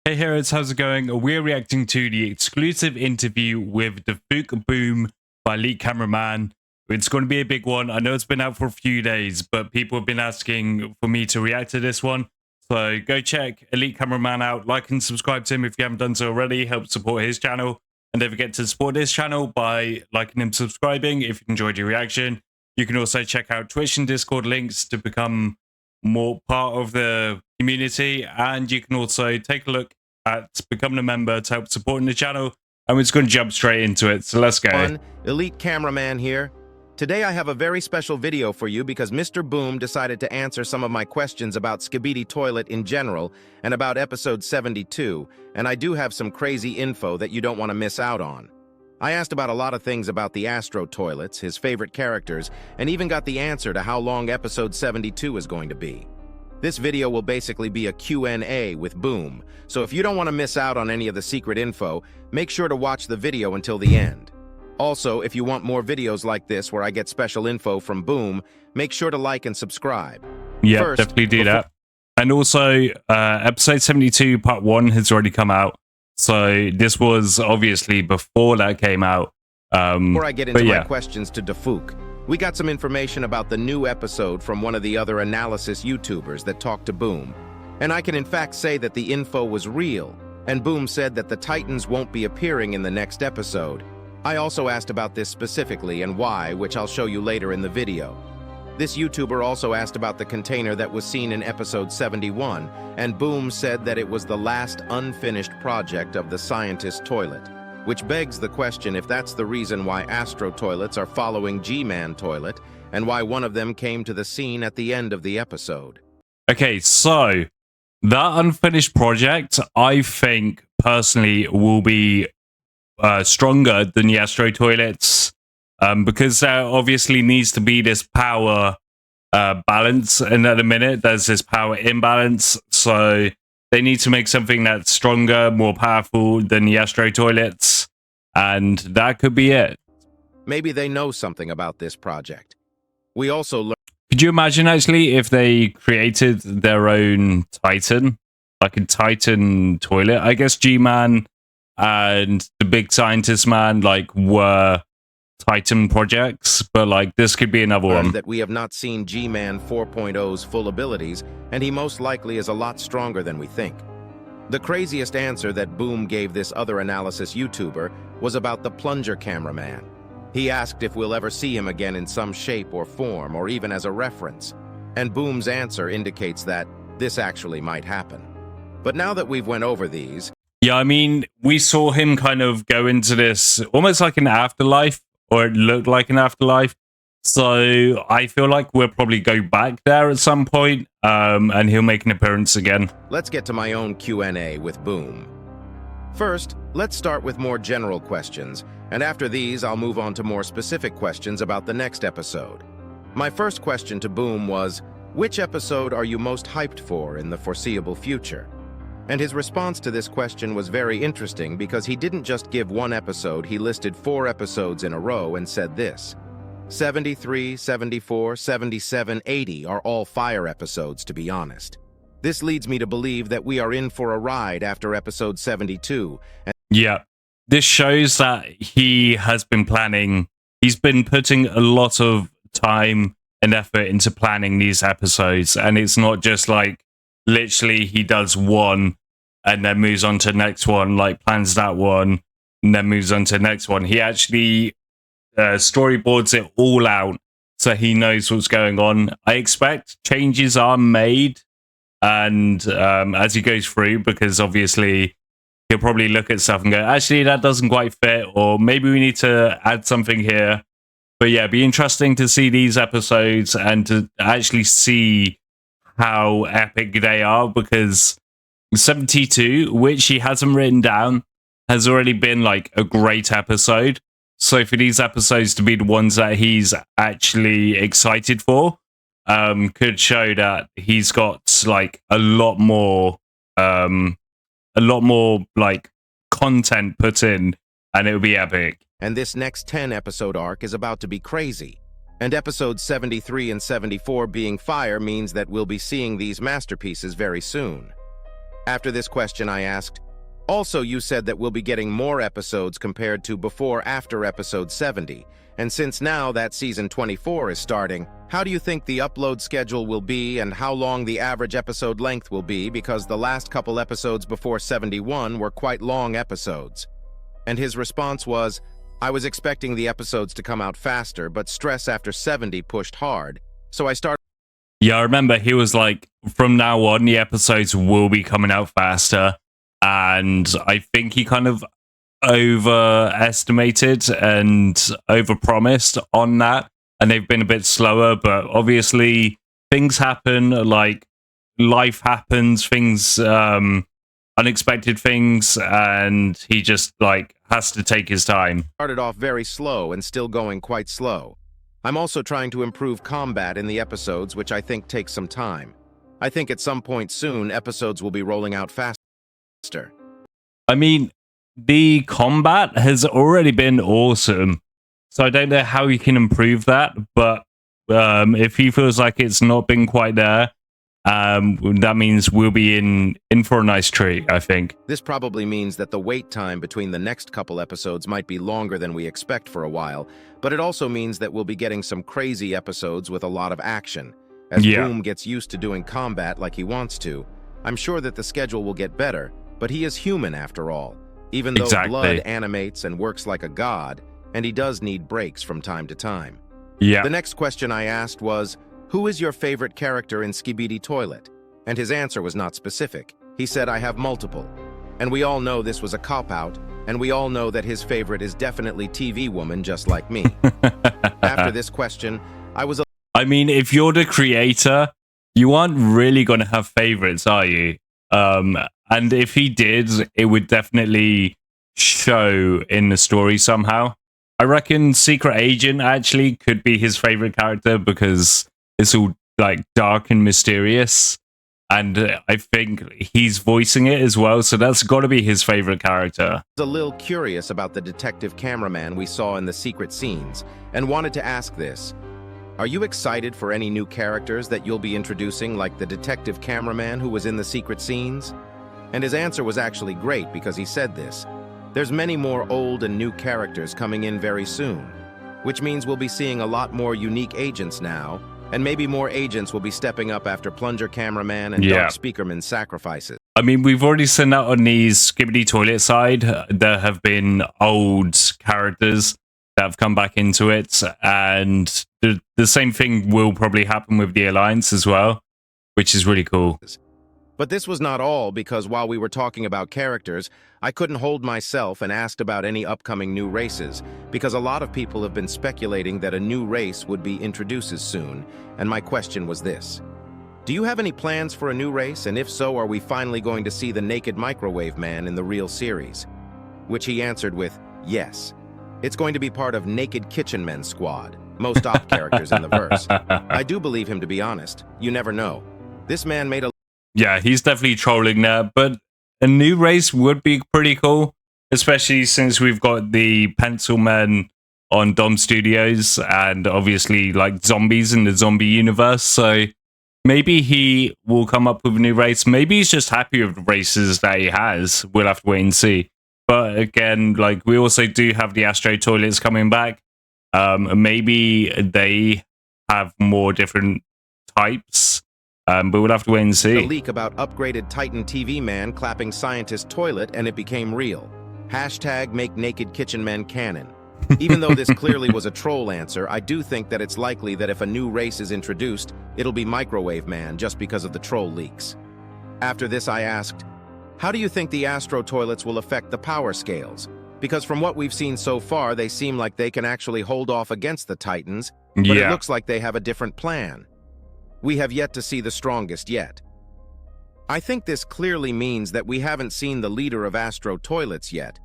Hey heroes, how's it going? We're reacting to the exclusive interview with DAFUQBOOM by Elite Cameraman. It's going to be a big one. I know it's been out for a few days, but people have been asking for me to react to this one. So go check Elite Cameraman out, like and subscribe to him if you haven't done so already. Help support his channel. And don't forget to support his channel by liking and subscribing if you enjoyed your reaction. You can also check out Twitch and Discord links to become more part of the community, and you can also take a look at becoming a member to help supporting the channel. And we're just going to jump straight into it, so let's go. Elite Cameraman here. Today I have a very special video for you because Mr. Boom decided to answer some of my questions about Skibidi Toilet in general and about episode 72, and I do have some crazy info that you don't want to miss out on. I asked about a lot of things about the Astro Toilets, his favorite characters, and even got the answer to how long episode 72 is going to be. This video will basically be a Q&A with Boom, so if you don't want to miss out on any of the secret info, make sure to watch the video until the end. Also, if you want more videos like this where I get special info from Boom, make sure to like and subscribe. Yeah, first, definitely do that. And also, episode 72 part 1 has already come out. So this was obviously before that came out. Before I get into my questions to DAFUQ, we got some information about the new episode from one of the other analysis YouTubers that talked to Boom. And I can in fact say that the info was real, and Boom said that the Titans won't be appearing in the next episode. I also asked about this specifically and why, which I'll show you later in the video. This YouTuber also asked about the container that was seen in episode 71, and Boom said that it was the last unfinished project of the scientist toilet, which begs the question if that's the reason why Astro Toilets are following G-Man Toilet, and why one of them came to the scene at the end of the episode. Okay, so that unfinished project, I think, personally, will be stronger than the Astro Toilets. Because there obviously needs to be this power balance, and at the minute there's this power imbalance, so they need to make something that's stronger, more powerful than the Astro Toilets, and that could be it. Maybe they know something about this project. We also learned... Could you imagine actually if they created their own Titan, like a Titan toilet? I guess G-Man and the big scientist man like were Titan projects, but like this could be another one. That we have not seen G-Man 4.0's full abilities, and he most likely is a lot stronger than we think. The craziest answer that Boom gave this other analysis YouTuber was about the plunger cameraman. He asked if we'll ever see him again in some shape or form, or even as a reference. And Boom's answer indicates that this actually might happen. But now that we've went over these... Yeah, I mean, we saw him kind of go into this almost like an afterlife, or it looked like an afterlife. So I feel like we'll probably go back there at some point, and he'll make an appearance again. Let's get to my own Q&A with Boom. First, let's start with more general questions, and after these, I'll move on to more specific questions about the next episode. My first question to Boom was, which episode are you most hyped for in the foreseeable future? And his response to this question was very interesting because he didn't just give one episode, he listed 4 episodes in a row and said this. 73, 74, 77, 80 are all fire episodes, to be honest. This leads me to believe that we are in for a ride after episode 72. Yeah, this shows that he has been planning. He's been putting a lot of time and effort into planning these episodes, and it's not just like literally he does one and then moves on to the next one, like plans that one and then moves on to the next one. He actually storyboards it all out so he knows what's going on. I expect changes are made and as he goes through, because obviously he'll probably look at stuff and go, actually that doesn't quite fit, or maybe we need to add something here. But yeah, it'd be interesting to see these episodes and to actually see how epic they are, because 72, which he hasn't written down, has already been like a great episode. So for these episodes to be the ones that he's actually excited for, could show that he's got like a lot more like content put in, and it will be epic. And this next 10 episode arc is about to be crazy. And episodes 73 and 74 being fire means that we'll be seeing these masterpieces very soon. After this question, I asked, also, you said that we'll be getting more episodes compared to before-after episode 70. And since now that season 24 is starting, how do you think the upload schedule will be and how long the average episode length will be? Because the last couple episodes before 71 were quite long episodes. And his response was, I was expecting the episodes to come out faster, but stress after 70 pushed hard. So I started... Yeah, I remember he was like, from now on, the episodes will be coming out faster. And I think he kind of overestimated and overpromised on that. And they've been a bit slower, but obviously things happen, like life happens, things, unexpected things, and he just like has to take his time. Started off very slow and still going quite slow. I'm also trying to improve combat in the episodes, which I think takes some time. I think at some point soon, episodes will be rolling out faster. I mean, the combat has already been awesome, so I don't know how he can improve that, but if he feels like it's not been quite there, that means we'll be in for a nice treat, I think. This probably means that the wait time between the next couple episodes might be longer than we expect for a while, but it also means that we'll be getting some crazy episodes with a lot of action. As Boom gets used to doing combat like he wants to, I'm sure that the schedule will get better, but he is human after all, even though blood animates and works like a god, and he does need breaks from time to time. Yeah. The next question I asked was, who is your favorite character in Skibidi Toilet? And his answer was not specific. He said, I have multiple. And we all know this was a cop-out, and we all know that his favorite is definitely TV Woman, just like me. After this question, I mean, if you're the creator, you aren't really going to have favorites, are you? And if he did, it would definitely show in the story somehow. I reckon Secret Agent actually could be his favorite character because it's all like dark and mysterious. And I think he's voicing it as well, so that's got to be his favorite character. I was a little curious about the detective cameraman we saw in the secret scenes and wanted to ask this. Are you excited for any new characters that you'll be introducing, like the detective cameraman who was in the secret scenes? And his answer was actually great because he said this. There's many more old and new characters coming in very soon, which means we'll be seeing a lot more unique agents now, and maybe more agents will be stepping up after Plunger Cameraman and Dark Speakerman's sacrifices. I mean, we've already seen that on the Skibidi Toilet side. There have been old characters that have come back into it, and the same thing will probably happen with the Alliance as well, which is really cool. But this was not all, because while we were talking about characters, I couldn't hold myself and asked about any upcoming new races, because a lot of people have been speculating that a new race would be introduced soon, and my question was this. Do you have any plans for a new race, and if so, are we finally going to see the Naked Microwave Man in the real series? Which he answered with, yes. It's going to be part of Naked Kitchen Men Squad, most op characters in the verse. I do believe him, to be honest. You never know. This man made a... Yeah, he's definitely trolling there, but a new race would be pretty cool, especially since we've got the Pencil Men on Dom Studios and obviously like zombies in the zombie universe. So maybe he will come up with a new race. Maybe he's just happy with the races that he has. We'll have to wait and see. But again, like we also do have the Astro Toilets coming back. Maybe they have more different types. But we'll have to wait and see. The leak about upgraded Titan TV man clapping scientist toilet, and it became real. Hashtag make Naked Kitchen Men canon. Even though this clearly was a troll answer, I do think that it's likely that if a new race is introduced, it'll be Microwave Man just because of the troll leaks. After this, I asked, how do you think the Astro Toilets will affect the power scales? Because from what we've seen so far, they seem like they can actually hold off against the Titans, but it looks like they have a different plan. We have yet to see the strongest yet. I think this clearly means that we haven't seen the leader of Astro Toilets yet.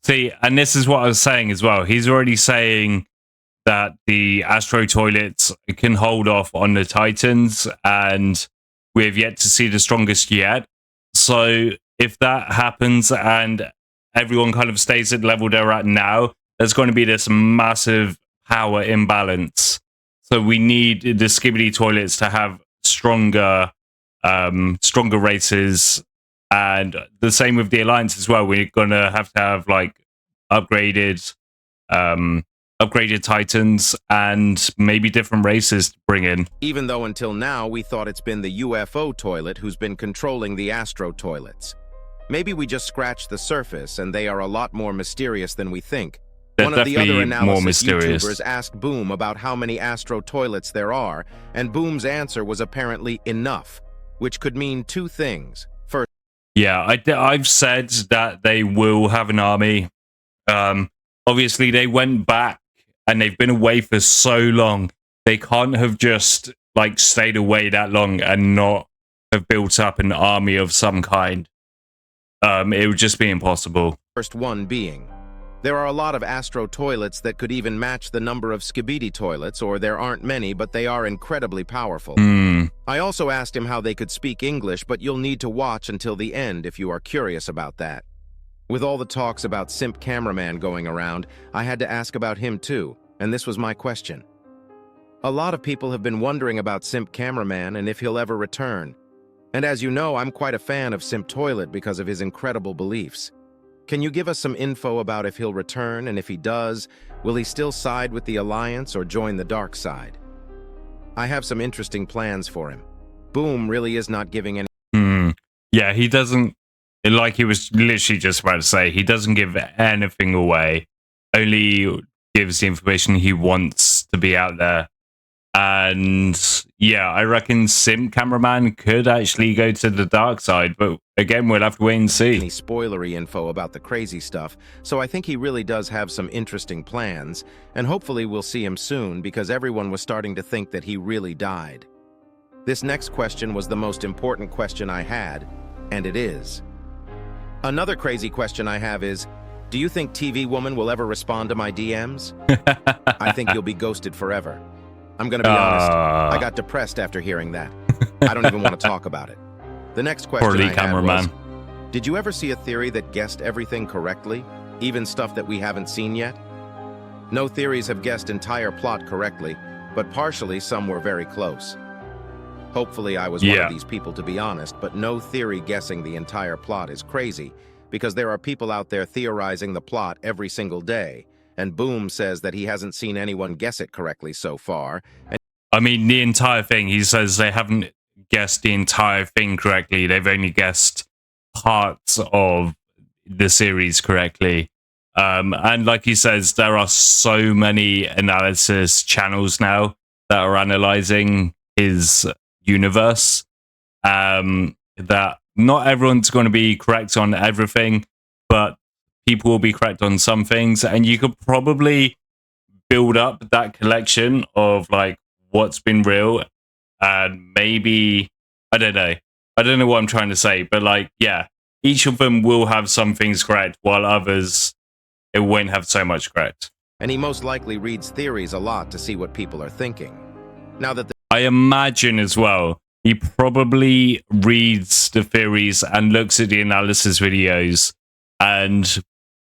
See, and this is what I was saying as well. He's already saying that the Astro Toilets can hold off on the Titans, and we have yet to see the strongest yet. So if that happens and everyone kind of stays at the level they're at now, there's going to be this massive power imbalance. So we need the Skibidi Toilets to have stronger races And the same with the Alliance as well. We're gonna have to have like upgraded Titans and maybe different races to bring in. Even though until now we thought it's been the UFO toilet who's been controlling the Astro toilets. Maybe we just scratched the surface and they are a lot more mysterious than we think. They're One of the other analysis mysterious. YouTubers asked Boom about how many Astro toilets there are, and Boom's answer was apparently enough, which could mean two things. First, yeah, I've said that they will have an army. Obviously, they went back and they've been away for so long. They can't have just like stayed away that long and not have built up an army of some kind. It would just be impossible. First one being, there are a lot of Astro toilets that could even match the number of Skibidi toilets, or there aren't many, but they are incredibly powerful. I also asked him how they could speak English, but you'll need to watch until the end if you are curious about that. With all the talks about Simp Cameraman going around, I had to ask about him too, and this was my question. A lot of people have been wondering about Simp Cameraman and if he'll ever return. And as you know, I'm quite a fan of Simp Toilet because of his incredible beliefs. Can you give us some info about if he'll return, and if he does, will he still side with the Alliance or join the dark side? I have some interesting plans for him. Boom really is not giving any... Yeah, he doesn't, like he was literally just about to say, he doesn't give anything away, only gives the information he wants to be out there. And yeah, I reckon Simp Cameraman could actually go to the dark side, but again, we'll have to wait and see. Any spoilery info about the crazy stuff, so I think he really does have some interesting plans, and hopefully we'll see him soon because everyone was starting to think that he really died. This next question was the most important question I had, and it is. Another crazy question I have is, do you think TV Woman will ever respond to my DMs? I think you'll be ghosted forever. I'm gonna be honest, I got depressed after hearing that. I don't even want to talk about it. The next question I had was, did you ever see a theory that guessed everything correctly, even stuff that we haven't seen yet? No theories have guessed entire plot correctly, but partially some were very close. Hopefully I was one of these people, to be honest, but no theory guessing the entire plot is crazy, because there are people out there theorizing the plot every single day. And Boom says that he hasn't seen anyone guess it correctly so far. I mean, the entire thing, he says they haven't guessed the entire thing correctly. They've only guessed parts of the series correctly. And like he says, there are so many analysis channels now that are analyzing his universe, that not everyone's going to be correct on everything, but people will be correct on some things, and you could probably build up that collection of like what's been real, and maybe I don't know what I'm trying to say, but like, yeah, each of them will have some things correct, while others it won't have so much correct. And he most likely reads theories a lot to see what people are thinking. Now that I imagine as well, he probably reads the theories and looks at the analysis videos and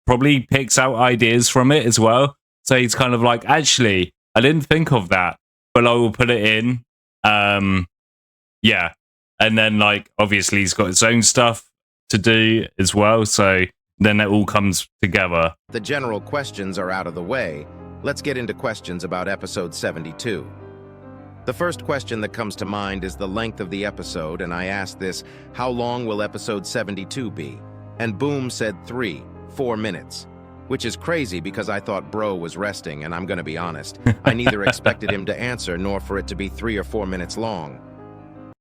probably picks out ideas from it as well. So he's kind of like, actually, I didn't think of that, but I will put it in. Yeah. And then, like, obviously he's got his own stuff to do as well. So then it all comes together. The general questions are out of the way. Let's get into questions about episode 72. The first question that comes to mind is the length of the episode, and I asked this, how long will episode 72 be? And Boom said 4 minutes, which is crazy because I thought bro was resting, and I'm gonna be honest, I neither expected him to answer nor for it to be 3 or 4 minutes long.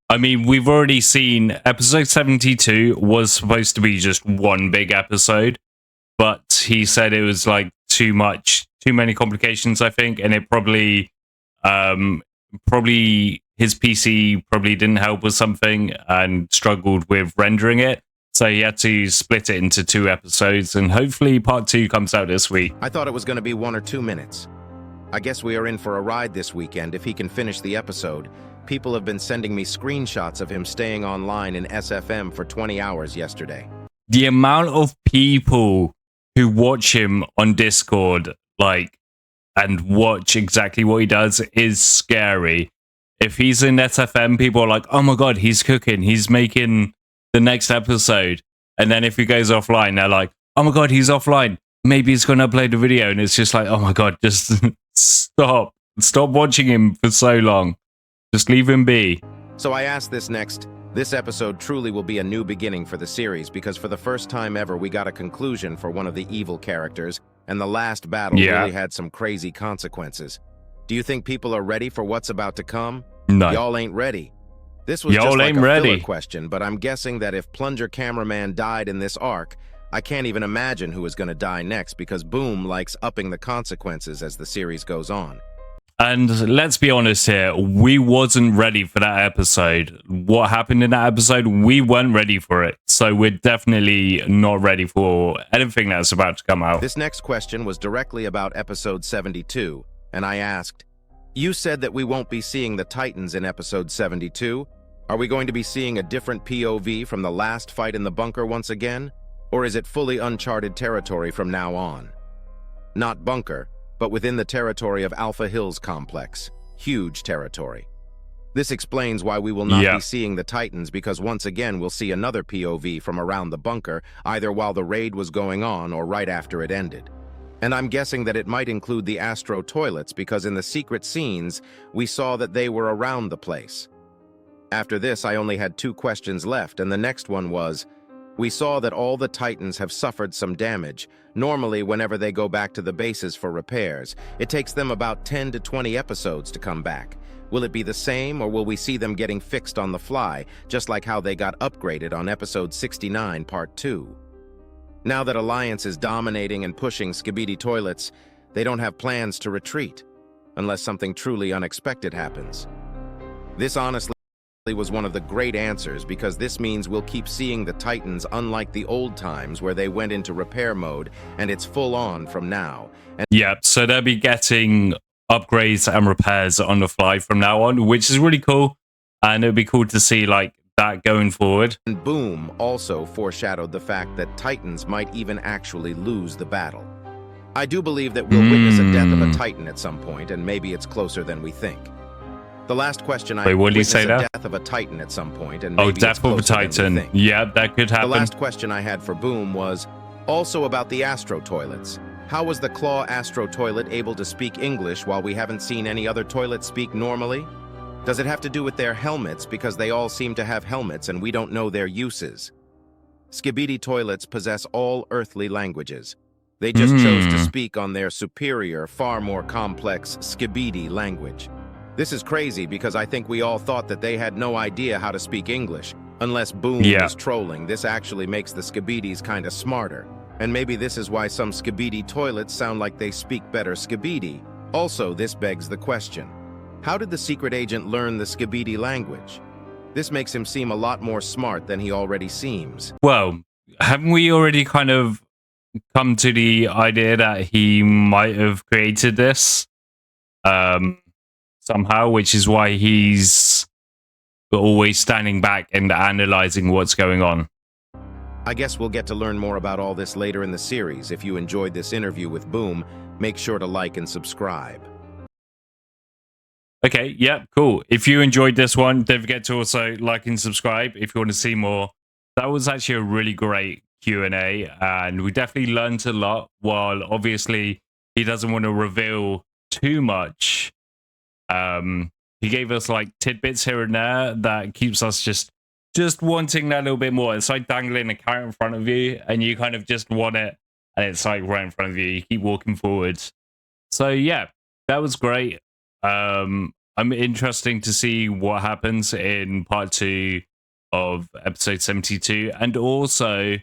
I mean, we've already seen episode 72 was supposed to be just one big episode, but he said it was like too many complications, I think, and it probably his PC probably didn't help with something and struggled with rendering it. So he had to split it into 2 episodes, and hopefully part 2 comes out this week. I thought it was going to be 1 or 2 minutes. I guess we are in for a ride this weekend if he can finish the episode. People have been sending me screenshots of him staying online in SFM for 20 hours yesterday. The amount of people who watch him on Discord, like, and watch exactly what he does is scary. If he's in SFM, people are like, oh my god, he's cooking, he's making the next episode. And then if he goes offline, they're like, oh my God, he's offline. Maybe he's going to upload a video. And it's just like, oh my God, just stop. Stop watching him for so long. Just leave him be. So I asked this next. This episode truly will be a new beginning for the series because for the first time ever, we got a conclusion for one of the evil characters, and the last battle really had some crazy consequences. Do you think people are ready for what's about to come? No. Y'all ain't ready. This was just like a filler question, but I'm guessing that if Plunger Cameraman died in this arc, I can't even imagine who is going to die next because Boom likes upping the consequences as the series goes on. And let's be honest here, we wasn't ready for that episode. What happened in that episode, we weren't ready for it. So we're definitely not ready for anything that's about to come out. This next question was directly about episode 72, and I asked, you said that we won't be seeing the Titans in episode 72. Are we going to be seeing a different POV from the last fight in the bunker once again? Or is it fully uncharted territory from now on? Not bunker, but within the territory of Alpha Hills Complex. Huge territory. This explains why we will not be seeing the Titans because once again we'll see another POV from around the bunker, either while the raid was going on or right after it ended. And I'm guessing that it might include the Astro toilets because in the secret scenes, we saw that they were around the place. After this, I only had 2 questions left, and the next one was, we saw that all the Titans have suffered some damage. Normally, whenever they go back to the bases for repairs, it takes them about 10 to 20 episodes to come back. Will it be the same, or will we see them getting fixed on the fly, just like how they got upgraded on episode 69, part 2? Now that Alliance is dominating and pushing Skibidi toilets, they don't have plans to retreat, unless something truly unexpected happens. This honestly was one of the great answers because this means we'll keep seeing the Titans unlike the old times where they went into repair mode and it's full on from now. And so they'll be getting upgrades and repairs on the fly from now on, which is really cool. And it'll be cool to see like that going forward. And Boom also foreshadowed the fact that Titans might even actually lose the battle. I do believe that we'll witness a death of a Titan at some point, and maybe it's closer than we think. The last question I witnessed a death of a Titan at some point, and maybe death of a Titan. Yeah, that could happen. The last question I had for Boom was also about the Astro toilets. How was the Claw Astro toilet able to speak English while we haven't seen any other toilet speak normally? Does it have to do with their helmets because they all seem to have helmets and we don't know their uses? Skibidi toilets possess all earthly languages. They just chose to speak on their superior, far more complex Skibidi language. This is crazy because I think we all thought that they had no idea how to speak English. Unless Boom is trolling, this actually makes the Skibidis kind of smarter. And maybe this is why some Skibidi toilets sound like they speak better Skibidi. Also, this begs the question, how did the secret agent learn the Skibidi language? This makes him seem a lot more smart than he already seems. Well, haven't we already kind of come to the idea that he might have created this? Somehow, which is why he's always standing back and analyzing what's going on. I guess we'll get to learn more about all this later in the series. If you enjoyed this interview with Boom, make sure to like and subscribe. Okay, yeah, cool. If you enjoyed this one, don't forget to also like and subscribe if you want to see more. That was actually a really great Q&A, and we definitely learned a lot, while obviously he doesn't want to reveal too much. He gave us like tidbits here and there that keeps us just wanting that little bit more. It's like dangling a carrot in front of you and you kind of just want it and it's like right in front of you. You keep walking forward. So yeah, that was great. I'm interesting to see what happens in part 2 of episode 72 and also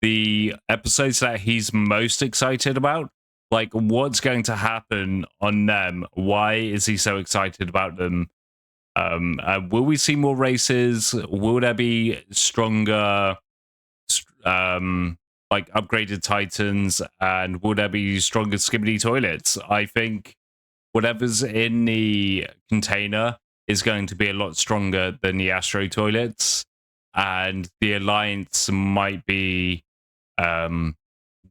the episodes that he's most excited about. Like, what's going to happen on them? Why is he so excited about them? Will we see more races? Will there be stronger, like, upgraded Titans? And will there be stronger Skibidi toilets? I think whatever's in the container is going to be a lot stronger than the Astro toilets. And the Alliance might be...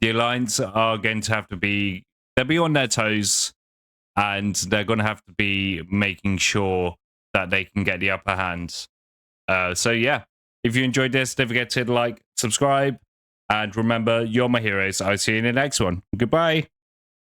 the Alliance are going to have to be, they'll be on their toes and they're going to have to be making sure that they can get the upper hand. So yeah, If you enjoyed this, don't forget to like, subscribe, and remember, you're my heroes. I'll see you in the next one. Goodbye.